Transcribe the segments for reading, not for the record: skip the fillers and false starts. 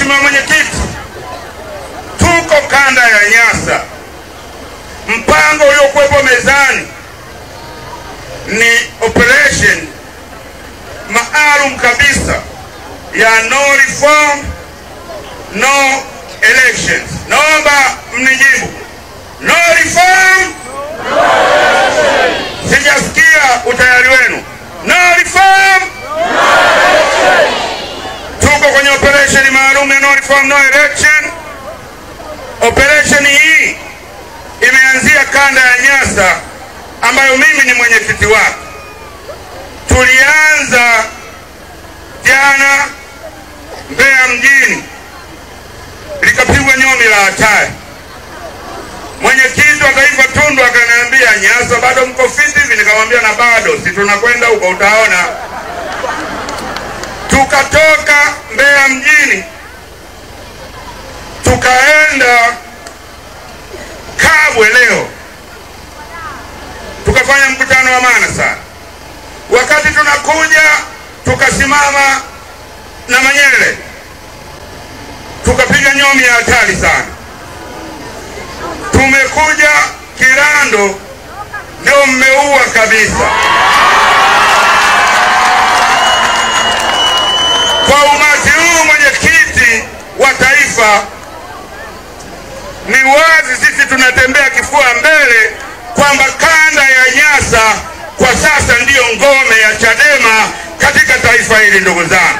Mheshimiwa Mwenyekiti, tuko kanda ya Nyasa. Mpango uliokuwepo mezani ni operation maalum kabisa ya no reform no elections. Naomba mnijibu. No reform no elections. Sijasikia utayari wenu. No reform no elections. Tuko kwenye operation maalum ya no reform no election. Operation hii imeanzia kanda ya Nyasa ambayo mimi ni mwenyekiti wake. Tulianza jana Mbeya mjini, likapigwa nyomi la hatari. Mwenyekiti wa taifa Tundu akaniambia, Nyasa bado mko fiti hivi? Nikamwambia na bado, si tunakwenda huko utaona. Tukatoka Mbeya mjini tukaenda Kabwe leo, tukafanya mkutano wa maana sana. Wakati tunakuja tukasimama na Manyele, tukapiga nyomi ya hatari sana. Tumekuja Kirando, ndio mmeua kabisa. Kwa umati huu, mwenyekiti wa taifa, ni wazi sisi tunatembea kifua mbele kwamba kanda ya Nyasa kwa sasa ndiyo ngome ya Chadema katika taifa hili. Ndugu zangu,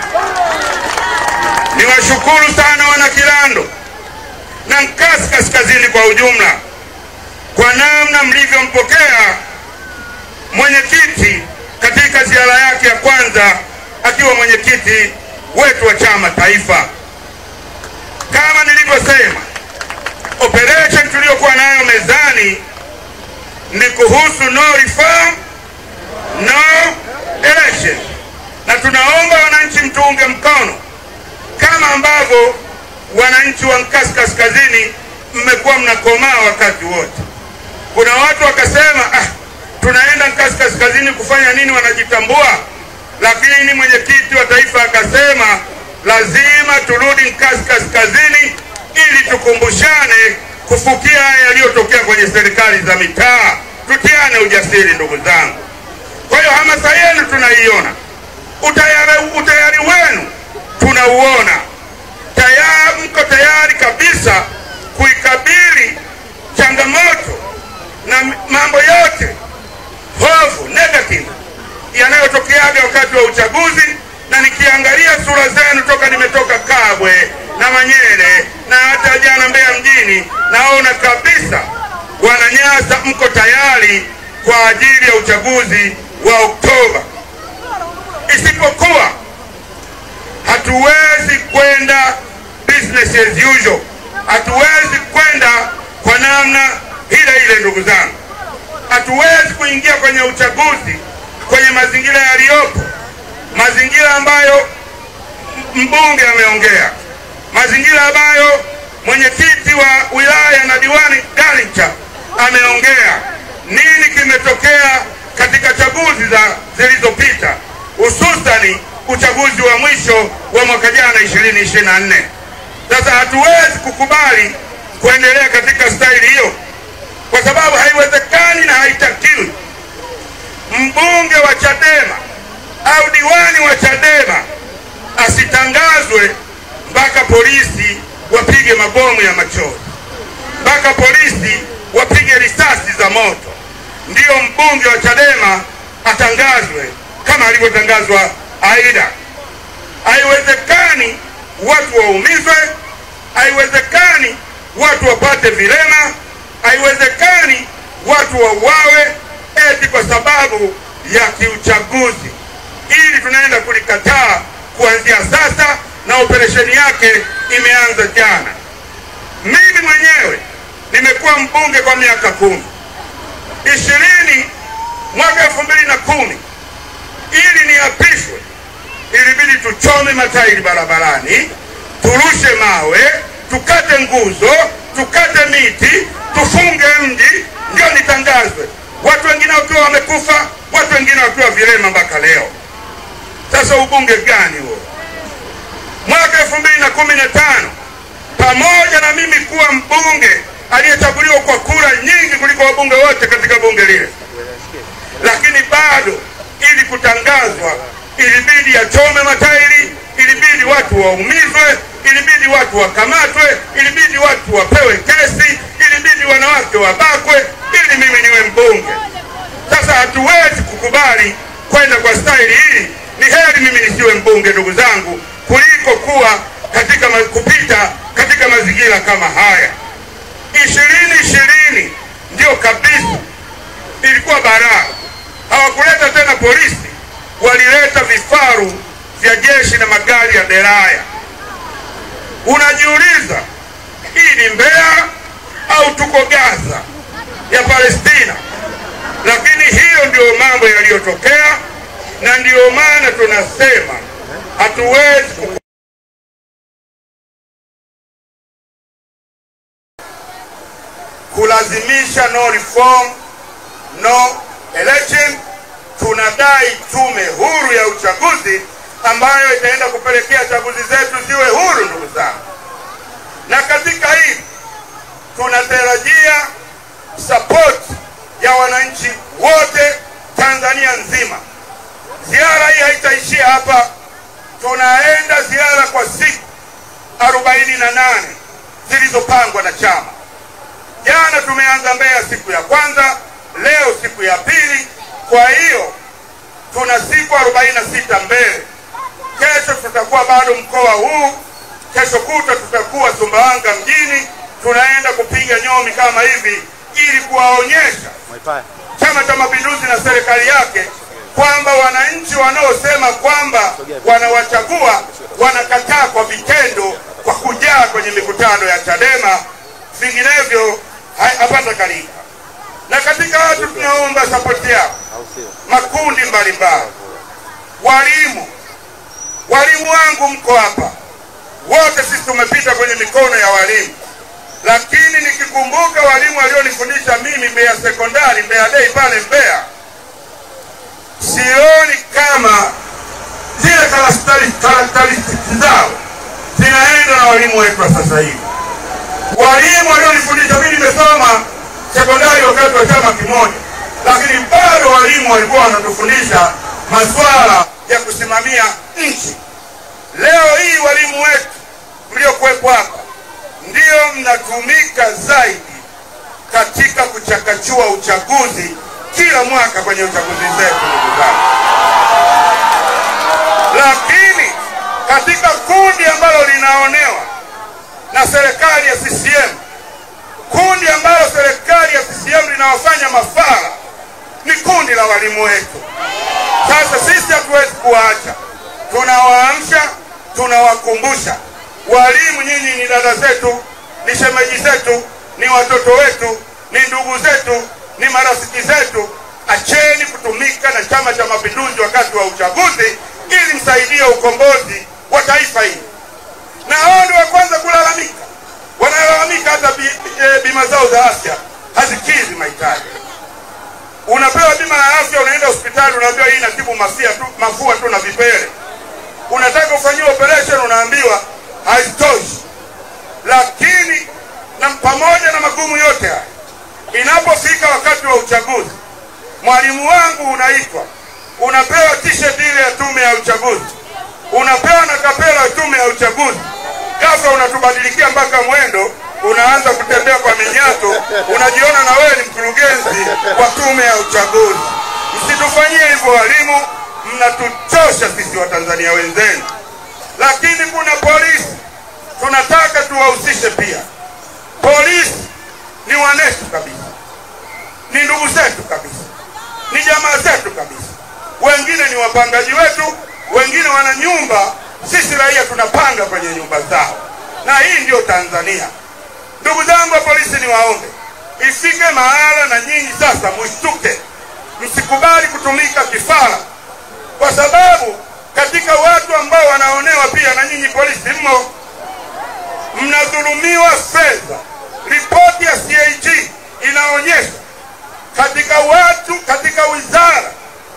niwashukuru sana wana Kirando na Nkasi Kaskazini kwa ujumla kwa namna mlivyompokea mwenyekiti katika ziara yake ya kwanza akiwa mwenyekiti wetu wa chama taifa. Kama nilivyosema, operation tuliyokuwa nayo mezani ni kuhusu no reform no election, na tunaomba wananchi mtuunge mkono kama ambavyo wananchi wa Nkasi Kaskazini mmekuwa mnakomaa wakati wote. Kuna watu wakasema tunaenda Nkasi Kaskazini kufanya nini, wanajitambua. Lakini mwenyekiti wa taifa akasema lazima turudi Nkasi Kaskazini ili tukumbushane kufukia haya yaliyotokea kwenye serikali za mitaa. Tutiane ujasiri ndugu zangu. Kwa hiyo hamasa yenu tunaiona, utayari wenu tunauona. Mko tayari kabisa kuikabili changamoto na mambo yote hofu negative yanayotokeaga wakati wa uchaguzi. Na nikiangalia sura zenu toka nimetoka Kabwe na Manyele na hata jana Mbeya mjini, naona kabisa Wananyasa mko tayari kwa ajili ya uchaguzi wa Oktoba. Isipokuwa hatuwezi kwenda business as usual, hatuwezi kwenda kwa namna ile ile. Ndugu zangu, hatuwezi kuingia kwenye uchaguzi kwenye mazingira yaliyopo, mazingira ambayo mbunge ameongea, mazingira ambayo mwenyekiti wa wilaya na diwani Galincha ameongea. Nini kimetokea katika chaguzi zilizopita, hususani uchaguzi wa mwisho wa mwaka jana 2024. Sasa hatuwezi kukubali kuendelea katika staili hiyo, kwa sababu haiwezekani na haitakiwi mbunge wa Chadema au diwani wa Chadema asitangazwe mpaka polisi wapige mabomu ya machozi, mpaka polisi wapige risasi za moto, ndiyo mbunge wa Chadema atangazwe kama alivyotangazwa Aida. Haiwezekani watu waumizwe, haiwezekani watu wapate vilema, haiwezekani watu wauawe eti kwa sababu ya kiuchaguzi. Ili tunaenda kulikataa kuanzia sasa, na operesheni yake imeanza jana. Mimi mwenyewe nimekuwa mbunge kwa miaka 10. Mwaka 2010 ili niapishwe, ilibidi tuchome matairi barabarani, turushe mawe, tukate nguzo, tukate miti, tufunge mji, ndio nitangazwe. Watu wengine wakiwa wamekufa, watu wengine wakiwa vilema mpaka leo. Sasa ubunge gani huo? Mwaka 2015 pamoja na mimi kuwa mbunge aliyechaguliwa kwa kura nyingi kuliko wabunge wote katika bunge lile, lakini bado ili kutangazwa ilibidi achome matairi, ilibidi watu waumizwe, ilibidi watu wakamatwe, ilibidi watu wapewe kesi, ilibidi wanawake wabakwe ili mimi niwe mbunge. Sasa hatuwezi kukubali kwenda kwa staili hii. Ni heri mimi nisiwe mbunge, ndugu zangu, kuliko kuwa kupita katika mazingira kama haya. 2020 ndio kabisa ilikuwa baraa. Hawakuleta tena polisi, walileta vifaru vya jeshi na magari ya deraya. Unajiuliza, hii ni Mbeya au tuko Gaza ya Palestina? Lakini hiyo ndio mambo yaliyotokea, na ndio maana tunasema hatuwezi kulazimisha no reform no election. Tunadai tume huru ya uchaguzi ambayo itaenda kupelekea chaguzi zetu ziwe huru, ndugu zangu. Na katika hii tunatarajia support ya wananchi wote Tanzania nzima. Ziara hii haitaishia hapa. Tunaenda ziara kwa siku 48 zilizopangwa na chama. Jana tumeanza Mbeya siku ya kwanza, leo siku ya pili. Kwa hiyo tuna siku 46 mbele. Kesho tutakuwa bado mkoa huu, kesho kuta tutakuwa Sumbawanga mjini. Tunaenda kupiga nyomi kama hivi ili kuwaonyesha Chama cha Mapinduzi na serikali yake kwamba wananchi wanaosema kwamba wanawachagua wanakataa kwa vitendo, kwa kujaa kwenye mikutano ya Chadema, vinginevyo hapata kalika. Na katika watu tunaomba support yao makundi mbalimbali. Walimu wangu mko hapa, wote sisi tumepita kwenye mikono ya walimu. Lakini nikikumbuka walimu walionifundisha mimi Mbeya Sekondari, Mbeya Day pale Mbeya, sioni kama zile karakteristics zao zinaenda na walimu wetu wa sasa hivi. Walimu walionifundisha mimi nimesoma sekondari wakati wa chama kimoja, lakini bado walimu walikuwa wanatufundisha masuala ya kusimamia nchi. Leo hii walimu wetu mliokuwepo hapa ndio mnatumika zaidi katika kuchakachua uchaguzi kila mwaka kwenye uchaguzi zetu, ndugu zangu. Lakini katika kundi ambalo linaonewa na serikali ya CCM, kundi ambalo serikali ya CCM linawafanya mafala, ni kundi la walimu wetu. Sasa sisi hatuwezi kuwaacha. Tunawaamsha, tunawakumbusha walimu, nyinyi ni dada zetu, ni shemeji zetu, ni watoto wetu, ni ndugu zetu, ni marafiki zetu. Acheni kutumika na Chama cha Mapinduzi wakati wa uchaguzi ili msaidie ukombozi wa taifa hili. Na hao ndio wa kwanza kulalamika. Wanalalamika hata bima zao za afya hazikidhi mahitaji. Unapewa bima ya afya, unaenda hospitali unaambiwa hii inatibu mafua tu na vipele. Unataka ufanyiwe operation unaambiwa haitoshi. Lakini na pamoja na magumu yote haya, inapofika wakati wa uchaguzi, mwalimu wangu unaitwa, unapewa t-shirt ile ya tume ya uchaguzi, unapewa na kapela ya tume ya uchaguzi. Ghafla unatubadilikia mpaka mwendo, unaanza kutembea kwa minyato, unajiona na wewe ni mkurugenzi wa tume ya uchaguzi. Msitufanyie hivyo walimu, mnatuchosha sisi wa Tanzania wenzenu. Lakini kuna polisi, tunataka tuwahusishe pia. Polisi ni wanetu kabisa, ni ndugu zetu kabisa, ni jamaa zetu kabisa. Wengine ni wapangaji wetu, wengine wana nyumba, sisi raia tunapanga kwenye nyumba zao. Na hii ndio Tanzania. Ndugu zangu wa polisi, ni waombe ifike mahala na nyinyi sasa mshtuke, msikubali kutumika kifara, kwa sababu katika watu ambao wanaonewa pia na nyinyi polisi mmo. Mnadhulumiwa fedha. Ripoti ya CAG inaonyesha katika wizara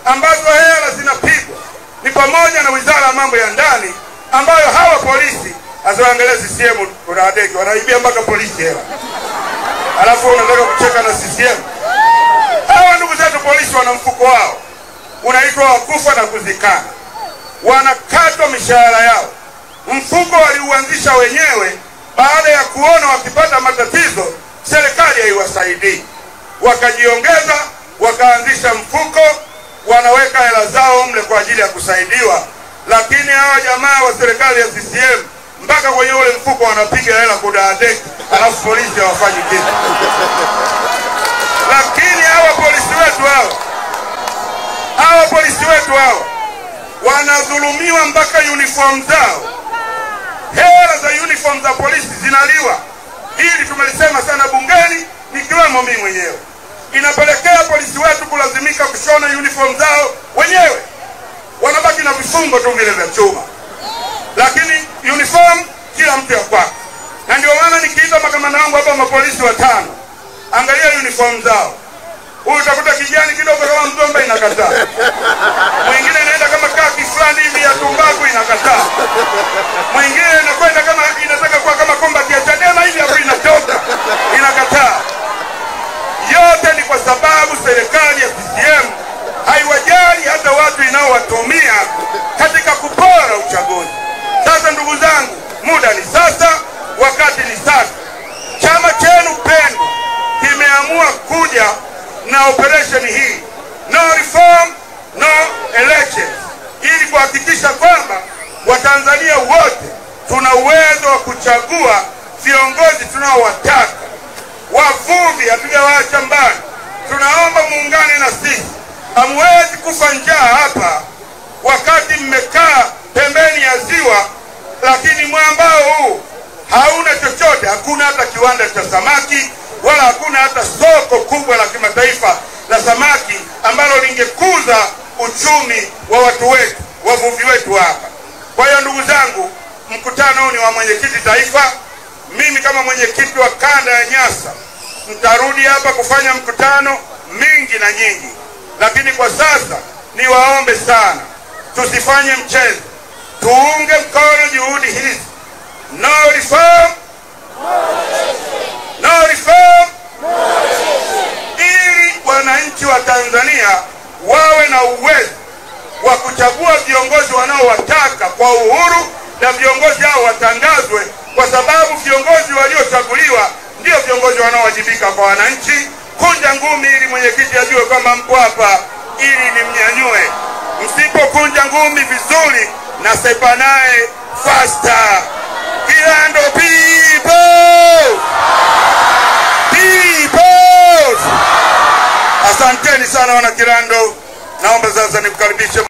ambazo hela zinapigwa ni pamoja na wizara ya mambo ya ndani ambayo hawa polisi azoangalia CCM unadeki wanaibia mpaka polisi hela, alafu unataka kucheka na CCM. Hawa ndugu zetu polisi wana mfuko wao unaitwa wakufa na kuzikana, wanakatwa mishahara yao. Mfuko waliuanzisha wenyewe baada ya kuona wakipata matatizo serikali haiwasaidii, wakajiongeza wakaanzisha mfuko, wanaweka hela zao mle kwa ajili ya kusaidiwa. Lakini hawa jamaa wa serikali ya CCM mpaka kwenye ule mfuko wanapiga hela kudadeki, alafu polisi hawafanyi kitu. Lakini hawa polisi wetu hao wanadhulumiwa mpaka uniform zao. Hela za uniform za polisi zinaliwa. Hili tumelisema sana bungeni, nikiwemo mimi mwenyewe. Inapelekea polisi wetu kulazimika kushona uniform zao wenyewe, wanabaki na vifungo tu vile vya chuma, lakini uniform kila mtu ya kwake. Na ndio maana nikiita makamanda wangu hapa mapolisi 5, angalia uniform zao. Huyu utakuta kijani kidogo kama mzomba inakataa, mwingine anaenda kama kaki fulani hivi ya tumbaku inakataa, mwingine anakwenda kama inataka kuwa kama combat ya Chadema hivi hapo inatoka inakataa. Yote ni kwa sababu serikali ya CCM haiwajali hata watu inaowatumia katika kupora uchaguzi. Sasa ndugu zangu, muda ni sasa, wakati ni sasa. Chama chenu pendwa kimeamua kuja na operation hii, no reform no elections, ili kuhakikisha kwamba Watanzania wote tuna uwezo wa kuchagua viongozi tunaowataka. Wavuvi hatujawaacha mbali, tunaomba muungane na sisi. Hamwezi kufa njaa hapa wakati mmekaa pembeni ya ziwa, lakini mwambao huu hauna chochote. Hakuna hata kiwanda cha samaki, wala hakuna hata soko kubwa la kimataifa la samaki ambalo lingekuza uchumi wa watu wetu, wavuvi wetu hapa. Kwa hiyo ndugu zangu, mkutano huu ni wa mwenyekiti taifa. Mimi kama mwenyekiti wa kanda ya Nyasa nitarudi hapa kufanya mkutano mingi na nyingi, lakini kwa sasa niwaombe sana tusifanye mchezo, tuunge mkono juhudi hizi. No reform, no reform, ili wananchi wa Tanzania wawe na uwezo wa kuchagua viongozi wanaowataka kwa uhuru, na viongozi hao watangazwe, kwa sababu viongozi waliochaguliwa ndio viongozi wanaowajibika kwa wananchi. Kunja ngumi ili mwenyekiti ajue kwamba mko hapa ili nimnyanyue. Msipokunja ngumi vizuri, na sepa naye faster. Kirando people! People! Asanteni sana wana Kirando. Naomba sasa nimkaribishe